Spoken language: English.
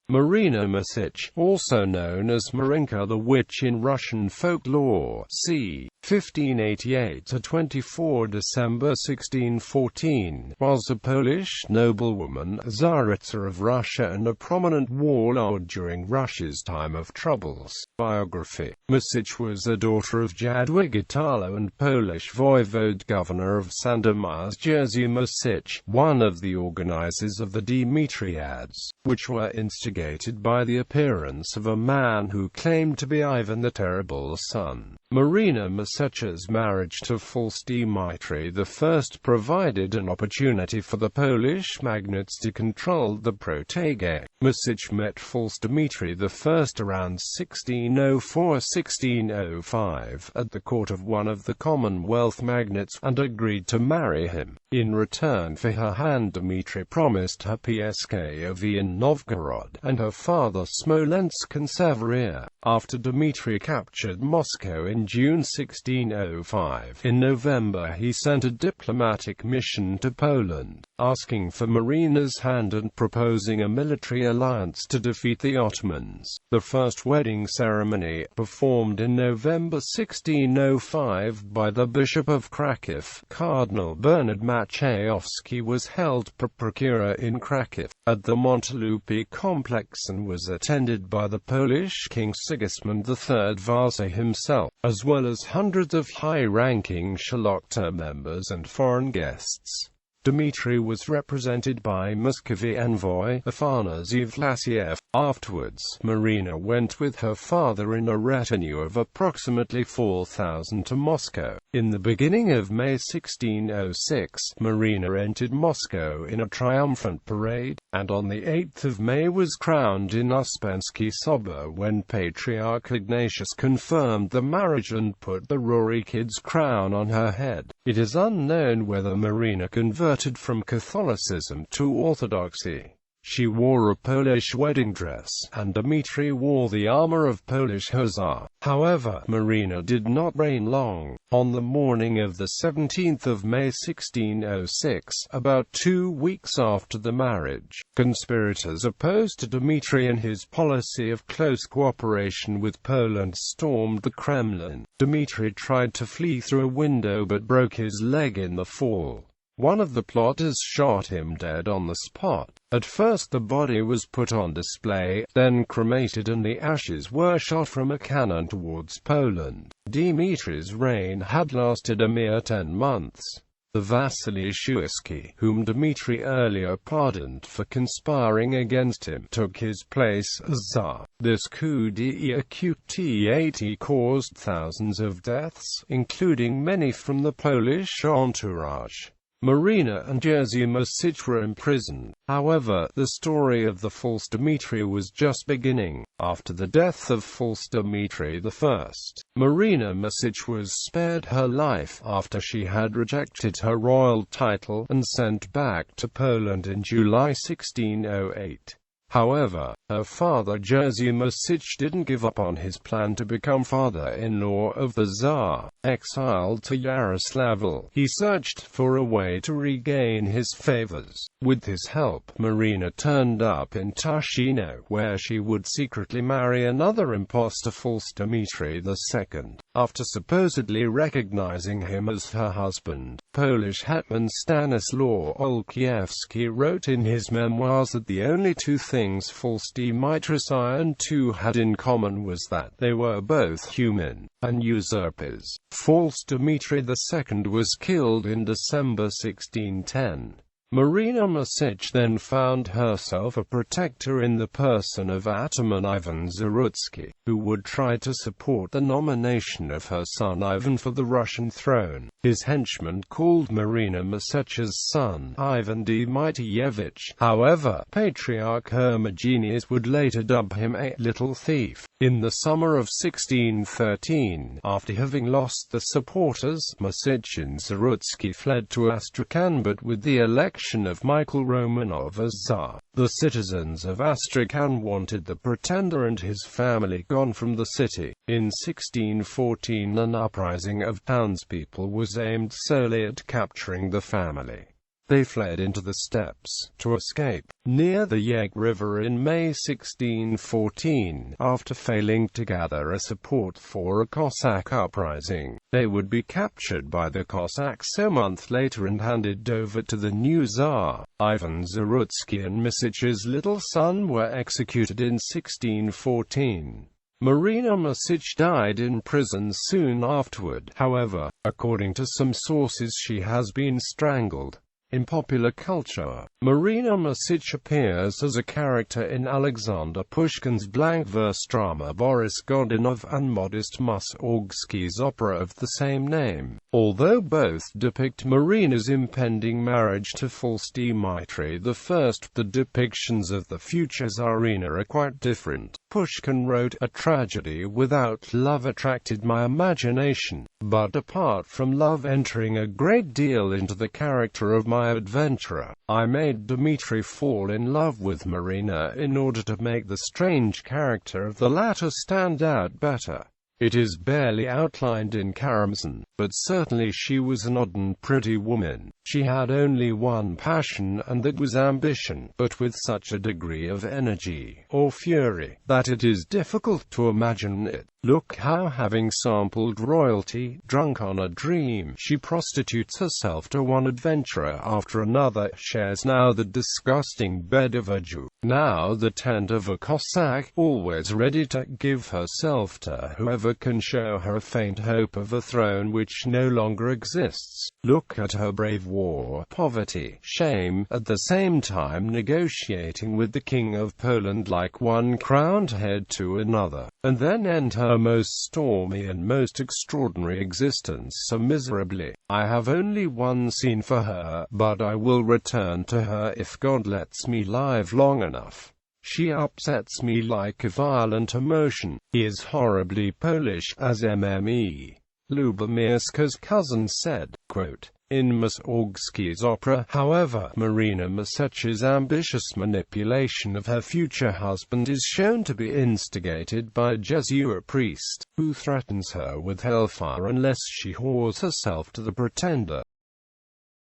Marina Mniszech, also known as Marinka the Witch in Russian folklore, c. 1588–24 December 1614, was a Polish noblewoman, Tsaritsa of Russia and a prominent warlord during Russia's time of troubles. Biography. Mniszech was a daughter of Jadwig Italo and Polish voivode governor of Sandomierz Jerzy Mniszech, one of the organizers of the Demetriads, which were instigated by the appearance of a man who claimed to be Ivan the Terrible's son. Marina Mniszech's marriage to false Dmitry I provided an opportunity for the Polish magnates to control the protege. Mniszech met false Dmitry I around 1604–1605 at the court of one of the Commonwealth magnates, and agreed to marry him. In return for her hand, Dmitry promised her Pskov in Novgorod, and her father Smolensk and Severia. After Dmitry captured Moscow in June 1605, in November he sent a diplomatic mission to Poland, asking for Marina's hand and proposing a military alliance to defeat the Ottomans. The first wedding ceremony, performed in November 1605 by the Bishop of Kraków, Cardinal Bernard Maciejowski, was held per procura in Kraków, at the Montelupi complex, and was attended by the Polish King Sigismund III Vasa himself, as well as hundreds of high-ranking Szlachta members and foreign guests. Dmitry was represented by Muscovy envoy Afanasy Vlasiev. Afterwards, Marina went with her father in a retinue of approximately 4,000 to Moscow. In the beginning of May 1606, Marina entered Moscow in a triumphant parade, and on the 8th of May was crowned in Uspensky Sobor, when Patriarch Ignatius confirmed the marriage and put the Rurikid's crown on her head. It is unknown whether Marina converted from Catholicism to Orthodoxy. She wore a Polish wedding dress, and Dmitry wore the armor of Polish Hussar. However, Marina did not reign long. On the morning of the 17th of May 1606, about 2 weeks after the marriage, conspirators opposed to Dmitry and his policy of close cooperation with Poland stormed the Kremlin. Dmitry tried to flee through a window but broke his leg in the fall. One of the plotters shot him dead on the spot. At first the body was put on display, then cremated, and the ashes were shot from a cannon towards Poland. Dmitry's reign had lasted a mere 10 months. The Vasily Shuisky, whom Dmitry earlier pardoned for conspiring against him, took his place as Tsar. This coup d'état caused thousands of deaths, including many from the Polish entourage. Marina and Jerzy Mniszech were imprisoned. However, the story of the false Dmitry was just beginning. After the death of false Dmitry I, Marina Mniszech was spared her life after she had rejected her royal title and sent back to Poland in July 1608. However, her father Jerzy Mniszech didn't give up on his plan to become father-in-law of the Tsar. Exiled to Yaroslavl, he searched for a way to regain his favors. With his help, Marina turned up in Tushino, where she would secretly marry another impostor, false Dmitry II. After supposedly recognizing him as her husband, Polish hetman Stanislaw Olesczynski wrote in his memoirs that the only two things false Dmitry I II had in common was that they were both human and usurpers. False Dmitry II was killed in December 1610. Marina Mniszech then found herself a protector in the person of Ataman Ivan Tsarutsky, who would try to support the nomination of her son Ivan for the Russian throne. His henchmen called Marina Mniszech's son Ivan Dmitrievich. However, Patriarch Hermogenes would later dub him a little thief. In the summer of 1613, after having lost the supporters, Mniszech and Tsarutsky fled to Astrakhan, but with the election of Michael Romanov as Tsar, the citizens of Astrakhan wanted the pretender and his family gone from the city. In 1614, an uprising of townspeople was aimed solely at capturing the family. They fled into the steppes to escape. Near the Yeg River in May 1614, after failing to gather a support for a Cossack uprising, they would be captured by the Cossacks a month later and handed over to the new Tsar. Ivan Tsaritsa and Mniszech's little son were executed in 1614. Marina Mniszech died in prison soon afterward. However, according to some sources, she has been strangled. In popular culture, Marina Mniszech appears as a character in Alexander Pushkin's blank verse drama Boris Godunov and Modest Mussorgsky's opera of the same name. Although both depict Marina's impending marriage to false Dmitri I, the depictions of the future Tsarina are quite different. Pushkin wrote, "A tragedy without love attracted my imagination, but apart from love entering a great deal into the character of my adventurer, I made Dmitri fall in love with Marina in order to make the strange character of the latter stand out better." It is barely outlined in Karamzin, but certainly she was an odd and pretty woman. She had only one passion, and that was ambition, but with such a degree of energy, or fury, that it is difficult to imagine it. Look how, having sampled royalty, drunk on a dream, she prostitutes herself to one adventurer after another, shares now the disgusting bed of a Jew, now the tent of a Cossack, always ready to give herself to whoever can show her a faint hope of a throne which no longer exists. Look at her brave war, poverty, shame, at the same time negotiating with the King of Poland like one crowned head to another, and then end her most stormy and most extraordinary existence so miserably. I have only one scene for her, but I will return to her if God lets me live long enough. She upsets me like a violent emotion. He is horribly Polish, as Mme. Lubomirska's cousin said. Quote, in Mussorgsky's opera, however, Marina Mniszech's ambitious manipulation of her future husband is shown to be instigated by a Jesuit priest, who threatens her with hellfire unless she whores herself to the pretender.